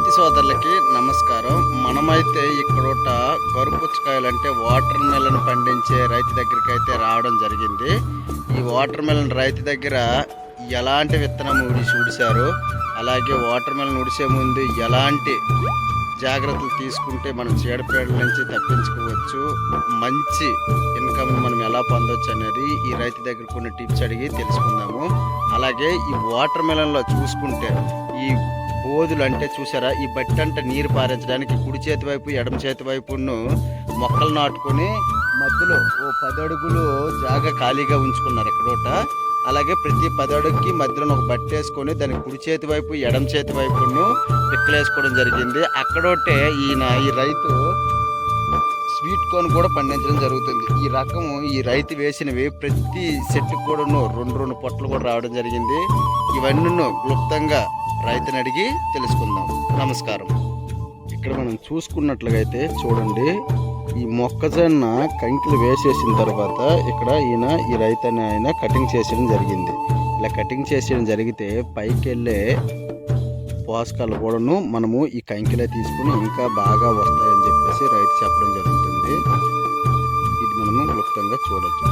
రైతు సోదరులకి నమస్కారం. మనమైతే ఇక్కడోట గొర్రెపుచ్చకాయలు అంటే వాటర్ మెలన్ పండించే రైతు దగ్గరికి అయితే రావడం జరిగింది. ఈ వాటర్ మెలన్ రైతు దగ్గర ఎలాంటి విత్తనం ఉడిశారు, అలాగే వాటర్ మెలన్ ఉడిసే ముందు ఎలాంటి జాగ్రత్తలు తీసుకుంటే మనం చీడపీడల నుంచి తప్పించుకోవచ్చు, మంచి ఇన్కమ్ మనం ఎలా పొందవచ్చు అనేది ఈ రైతు దగ్గర కొన్ని టిప్స్ అడిగి తెలుసుకుందాము. అలాగే ఈ వాటర్ మెలన్లో చూసుకుంటే ఈ బోధులు అంటే చూసారా, ఈ బట్టి అంటే నీరు పారించడానికి కుడి చేతి వైపు ఎడమ చేతి వైపును మొక్కలు నాటుకొని మధ్యలో ఓ 10 అడుగులు జాగా ఖాళీగా ఉంచుకున్నారు ఎక్కడోట. అలాగే ప్రతి 10 అడుగుకి మధ్యలో ఒక బట్టి వేసుకొని దాని కుడి చేతి వైపు ఎడమ చేతి వైపును పిక్కలు వేసుకోవడం జరిగింది. అక్కడోటే ఈ రైతు స్వీట్ కార్న్ కూడా పండించడం జరుగుతుంది. ఈ రకము ఈ రైతు వేసినవి ప్రతి చెట్టుకు కూడాను 2 పొట్లు కూడా రావడం జరిగింది. ఇవన్నీ క్లుప్తంగా రైతుని అడిగి తెలుసుకుందాం. నమస్కారం. ఇక్కడ మనం చూసుకున్నట్లుగైతే చూడండి, ఈ మొక్కజొన్న కంకిలు వేసేసిన తర్వాత ఇక్కడ ఈ రైతు అనే ఆయన కటింగ్ చేసేయడం జరిగింది. ఇలా కటింగ్ చేసేయడం జరిగితే పైకి వెళ్ళే పోషకాలు కూడాను మనము ఈ కంకిలే తీసుకుని ఇంకా బాగా వస్తాయని చెప్పేసి రైతు చెప్పడం జరుగుతుంది. ఇది మనము క్లుప్తంగా చూడొచ్చు.